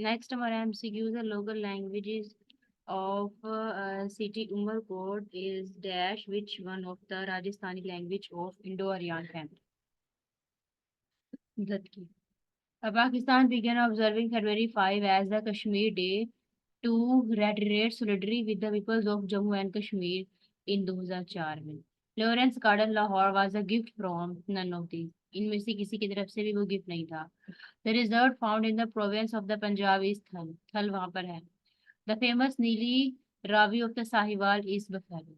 Next हमारा MCQs है local languages of city Umarkot is dash which one of the Rajasthani language of Indo-Aryan family. Zadki. Pakistan began observing February 5 as the Kashmir Day to reiterate solidarity with the peoples of Jammu and Kashmir in 2004 में. Lawrence Garden Lahore was a gift from none of these. इनमें से किसी की तरफ से भी वो gift नहीं था. The resort found in the province of the Punjab is Thal. थल वहां पर है. The famous Neeli Ravi of the Sahiwal is Buffalo.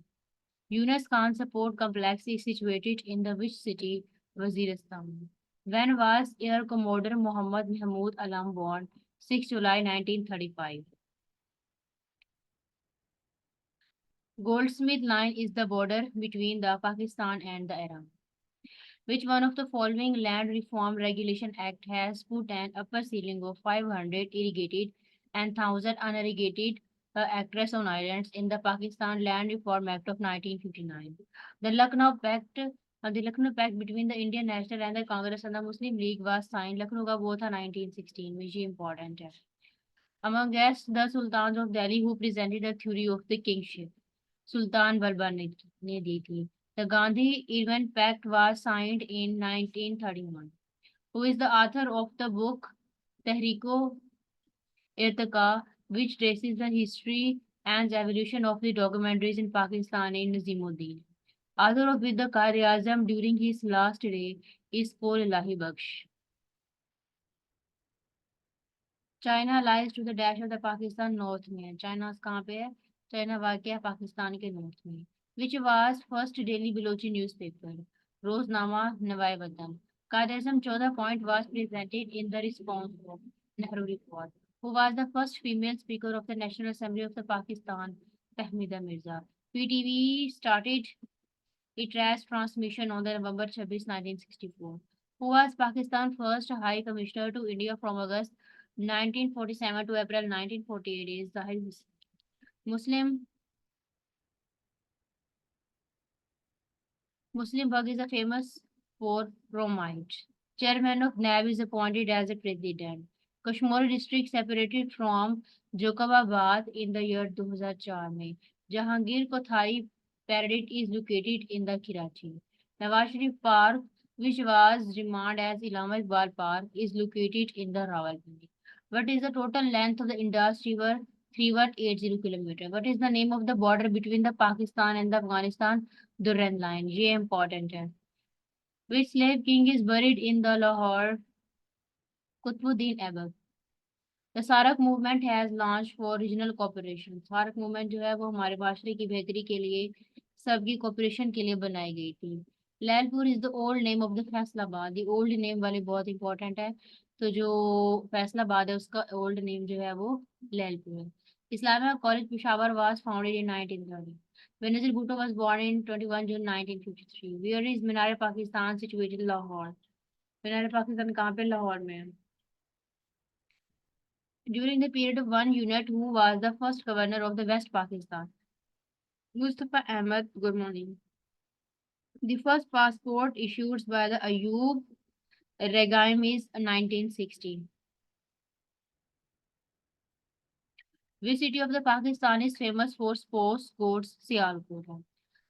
Yunus Khan Support Complex is situated in the which city? Waziristan. When was Air Commodore Muhammad Mahmud Alam born? 6 July 1935. Goldsmith Line is the border between the Pakistan and the Iran. Which one of the following Land Reform Regulation Act has put an upper ceiling of 500 irrigated and 1000 unirrigated acres on islands in the Pakistan Land Reform Act of 1959? The Lucknow Pact between the Indian National and the Congress and the Muslim League was signed. Lucknow का वो था 1916, which is important है. Among guests, the Sultans of Delhi who presented the theory of the kingship. सुल्तान बलबन ने दी थी. The Gandhi Irwin Pact was signed in 1931. Who is the author of the book Tehriko Irtiqa, which traces the history and evolution of the documentaries in Pakistan in Nazimuddin. Author of With the Qaid-e-Azam during his last day is Qol Ilahi Baksh. China lies to the dash of the Pakistan north में. China कहाँ पे है? China वाक़ है पाकिस्तान के north में. Which was first daily Balochi newspaper? Roznama Nawai Watan. Quaid-e-Azam 14 point was presented in the response of Nehru report. Who was the first female speaker of the national assembly of the Pakistan? Fahmida Mirza. PTV started its transmission on the November 26, 1964. Who was Pakistan's first High Commissioner to India from August 1947 to April 1948 is Zahir Hussain. Muslim Bug is a famous for bromide. Chairman of NAB is appointed as a president. Kashmir district separated from Jokababad in the year 2004 में. Jahangir Kothari Parade is located in the Karachi. Nawaz Sharif Park, which was renamed as Illama Iqbal Park, is located in the Rawalpindi. What is the total length of the Indus River? 3180 km. What is the name of the border between the Pakistan and the Afghanistan? Durrand Line. ये important है. Which slave king is buried in the Lahore? Qutbuddin Aibak. The Sarak movement has launched for regional cooperation. SAARC movement जो है वो हमारे माशरे की बेहतरी के लिए सबकी कॉपरेशन के लिए बनाई गई थी. Lyallpur is the old name of the Faisalabad. The old name वाली बहुत इंपॉर्टेंट है. तो जो फैसलाबाद है उसका ओल्ड नेम जो है वो लैलपुर है. Islamia college Peshawar was founded in 1930. Benazir Bhutto was born in 21 June 1953. Where is Minar Pakistan situated? Lahore. Minar Pakistan कहाँ पे? लाहौर में है. During the period of one unit, who was the first governor of the West Pakistan? Mustafa Ahmed. Good morning. The first passport issued by the Ayub regime is 1916. Which city of the Pakistan is famous for sports goods? Sialkot.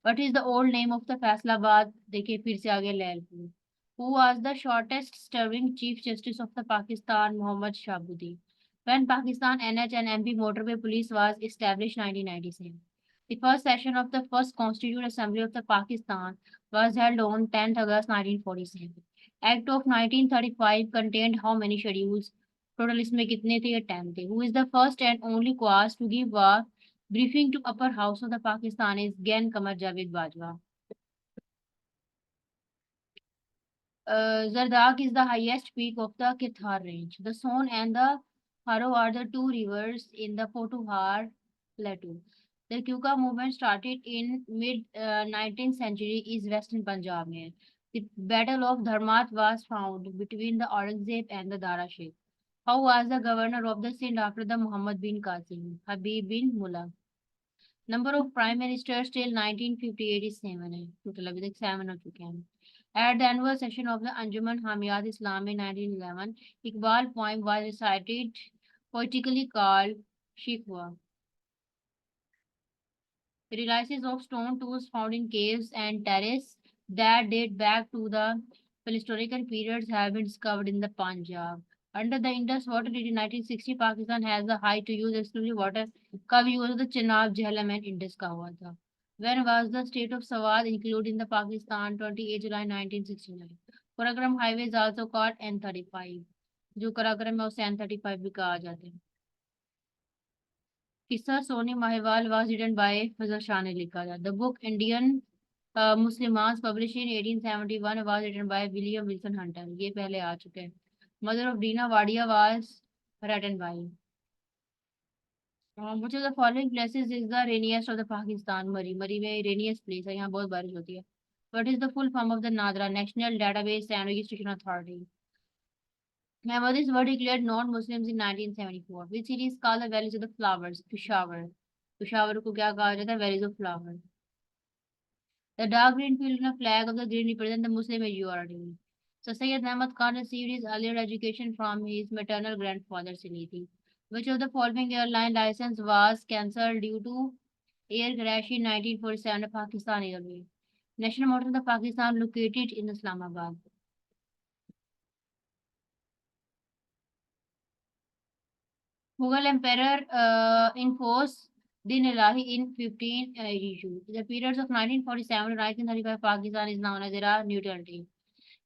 What is the old name of the Faisalabad? देखिए फिर से आगे Lyallpur. Who was the shortest serving Chief Justice of the Pakistan? Muhammad Shahabudin. When Pakistan NH and MP Motorway Police was established 1997. The first session of the first Constituent Assembly of the Pakistan was held on 10th August 1947. Act of 1935 contained how many schedules? Total इसमें कितने थे? ये 10 थे. Who is the first and only cause to give a briefing to upper house of the Pakistan is Gan Qamar Javed Bajwa. Zardak is the highest peak of the Kithar range. The Son and the Haro are the two rivers in the Pothuhar plateau. The Kuka movement started in mid 19th century is western Punjab में. The Battle of Dharmat was found between the Aurangzeb and the Dara Sheikh. How was the governor of the Sindh after the Muhammad bin Qasim? Habib bin Mullah. Number of prime ministers till 1958 is 7 है. Total अभी तक 7 हो चुके हैं. At the annual session of the Anjuman Hamiyat Islam in 1911, Iqbal poem was recited poetically called Shikwa. Relics of stone tools found in caves and terraces that date back to the prehistoric periods have been discovered in the Punjab. Under the Indus Water Treaty in 1960, Pakistan has the right to use exclusive water का भी use the Chenab, Jhelum and Indus का हुआ था. When was the state of Swat included in the Pakistan? 28 July 1969. Karakoram Highway is also called N35. जो कराक्रम है उसे N35 भी कहा जाता है. किस्सा Soni Mahiwal was written by Fazal Shah ने लिखा था. The book Indian Muslims published in 1871 was written by William Wilson Hunter. ये पहले आ चुके हैं. Mother of Dina Wadia was written by. Which of the following places is the rainiest of the Pakistan? मरी मरी में rainiest place है. यहाँ बहुत बारिश होती है. What is the full form of the NADRA, National Database and Registration Authority? Ahmadis were declared non-Muslims in 1974. Which city is called the Valleys of the Flowers? Peshawar. Peshawar को क्या कहा जाता है? Valleys of Flowers. The dark green field in the flag of the green represent the Muslim majority. So Sayyid Ahmad Khan received his earlier education from his maternal grandfather Salehi. Which of the following airline license was cancelled due to air crash in 1947 Pakistan Airways? National Motto of the Pakistan located in Islamabad. Mughal Emperor enforced Din Ilahi in 1582. The periods of 1947 to 1935 Pakistan is known as era neutrality.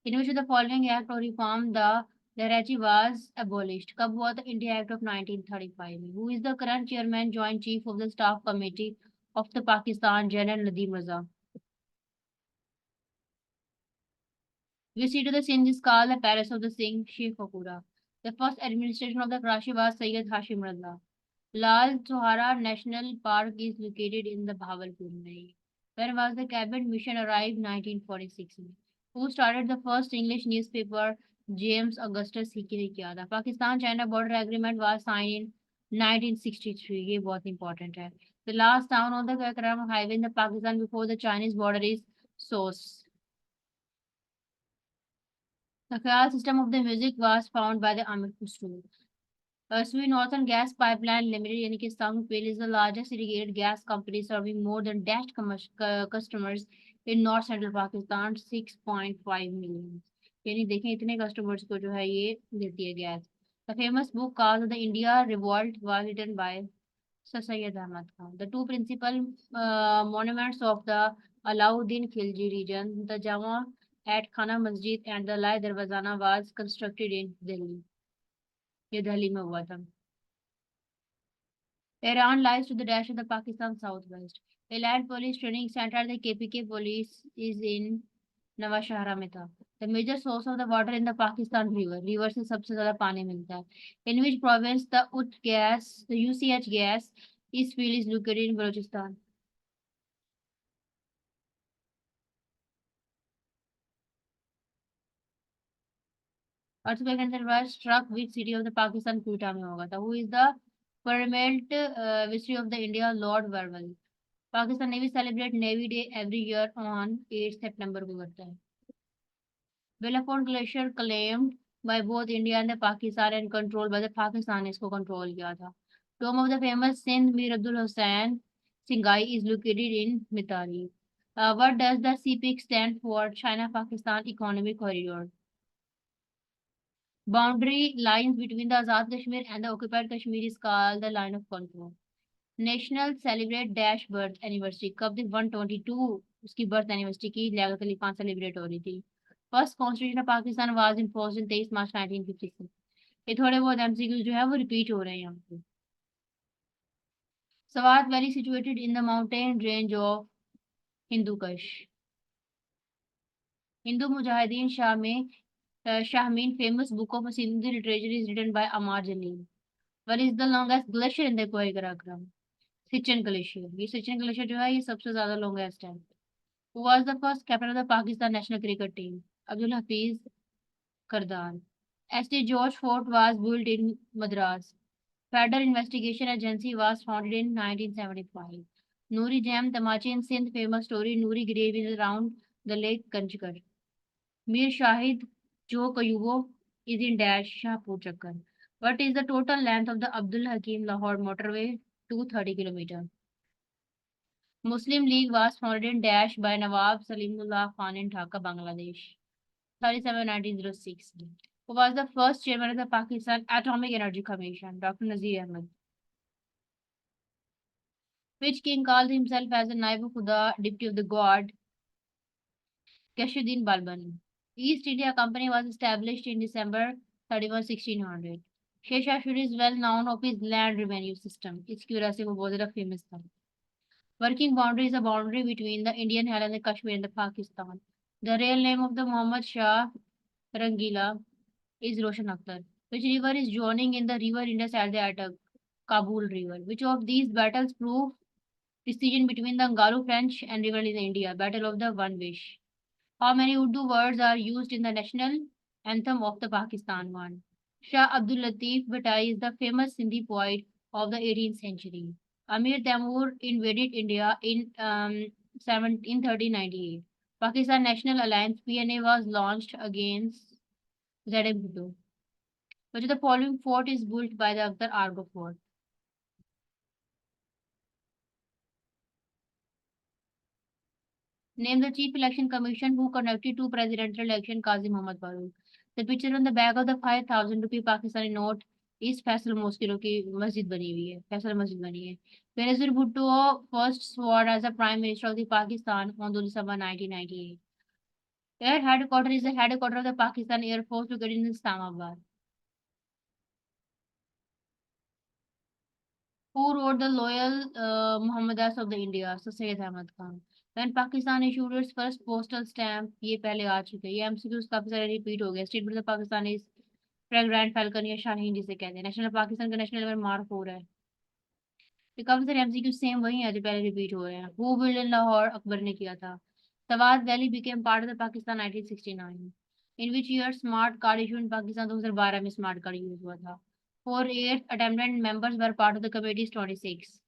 In which of the following act or reform the Lahraji was abolished? कब हुआ था? India Act of 1935 में. Who is the current chairman, joint chief of the staff committee of the Pakistan, General Nadeem Raza? Which seat of the Sindh is called the Palace of the Singh, Sheikh Fakura. The first administration of the Karachi was Sayyid Hashim Raza. Lal Sohara National Park is located in the Bhavalpur में. When was the cabinet mission arrived? 1946 में. Who started the first English newspaper? James Augustus Hickey ने किया था. Pakistan China border agreement was signed in 1963. ये बहुत important है. The last town on the Karakoram highway in the Pakistan before the Chinese border is Sos. The Khayal system of the music was found by the Amir Khusro. Sweet Northern Gas Pipeline Limited यानी कि Sangpil is the largest irrigated gas company serving more than dashed customers in North Central Pakistan 6.5 million. यानी देखें इतने customers को जो है ये देती है gas. The famous book called The India Revolt was written by Sir Syed Ahmad Khan. The two principal monuments of the Alauddin Khilji region, the Jama at Khana Masjid and the Lai Darwazana was constructed in Delhi. ये दिल्ली में हुआ था. Iran lies to the dash of the Pakistan southwest. A land police training center at the KPK police is in नवाशहरा में था. The major source of the water in the Pakistan river. River से सबसे ज़्यादा पानी मिलता है. In which province the UT gas, the UCH gas, is field is located in Balochistan. Earthquake and was struck which city of the Pakistan Quetta में होगा था. Who is the paramount viceroy of the India? Lord Verwell. Pakistan Navy celebrate Navy Day every year on 8 September को करता है. Belafort Glacier claimed by both India and the Pakistan and controlled by the Pakistan इसको control किया था. Tomb of the famous Sindh Mir Abdul Hussain Singhai is located in Mitari. What does the CPEC stand for? China-Pakistan Economic Corridor. Boundary lines between the Azad Kashmir and the occupied Kashmir is called the line of control. National celebrate dash birth anniversary कब थी? 122 उसकी birth anniversary की Liaquat Ali Khan celebrate हो रही थी. First constitution of Pakistan was imposed इन 23 मार्च 1956. ये थोड़े बहुत एमसीक्यू जो है वो रिपीट हो रहे हैं यहाँ पे. Swat valley situated in the mountain range of Hindu Kush. हिंदू मुजाहिदीन शाहमीन famous book of Sindhi literature is written by Amar Jalil. What is the longest glacier in the Karakoram? Siachen glacier. ये सिचन ग्लेशियर जो है ये सबसे ज्यादा लॉन्गेस्ट है. Who was the first captain of the Pakistan national cricket team? Abdul Hafiz Kardar. St. George Fort was built in Madras. Federal Investigation Agency was founded in 1975. Noori Jam Tamache in Sindh famous story Noori grave is around the lake Kanchkar. Mir Shahid Jo Kayubo is in Dash Shahpur Chakkar. What is the total length of the Abdul Hakim Lahore motorway? 230 kilometers. Muslim League was founded in Dash by Nawab Salimullah Khan in Dhaka, Bangladesh. 37 1906. Who was the first chairman of the Pakistan Atomic Energy Commission? Dr. Nazir Ahmed. Which king called himself as a Naibu Khuda, deputy of the god? Kashuddin Balbani. East India Company was established in December 31, 1600. Shesha Shuri is well known of his land revenue system. इसकी वजह से वो बहुत ज़्यादा famous था. Working boundary is a boundary between the Indian Highlands and Kashmir and the Pakistan. The real name of the Muhammad Shah Rangila is Roshan Akhtar. Which river is joining in the river Indus at the attack? Kabul River. Which of these battles prove decision between the Anglo French and river in India? Battle of the One Wish. How many Urdu words are used in the national anthem of the Pakistan? One. Shah Abdul Latif Bhattai is the famous Sindhi poet of the 18th century. Amir Temur invaded India in 1398. Pakistan National Alliance PNA was launched against ZM Bhutto. Which of the following fort is built by the Akbar Argo Fort? Name the Chief Election Commission who conducted two presidential election Qazi Muhammad Farooq. The picture on the back of the 5,000 rupee Pakistani note is Faisal Moskilo की मस्जिद बनी हुई है फैसल मस्जिद बनी है. Benazir Bhutto first sworn as the Prime Minister of the Pakistan on December 1998. Air headquarters is the headquarters of the Pakistan Air Force located in Islamabad. Who wrote the Loyal Muhammadas of the India? So Syed Ahmad Khan. When Pakistan issued its first postal stamp, ये पहले आ चुके हैं. ये MCQs काफी सारे repeat हो गए. State board of Pakistan is fragrant falcon या शाहीन जिसे कहते हैं. नेशनल पाकिस्तान का नेशनल लेवल मार्क हो रहा है. ये काफी सारे MCQ सेम वही है जो पहले रिपीट हो रहे हैं. Who build in Lahore? Akbar ने किया था. Tawad Valley became part of the Pakistan 1969. In which year smart card issued in Pakistan? 2012 में स्मार्ट कार्ड यूज हुआ था. 4 8 attendant members were part of the committees 26.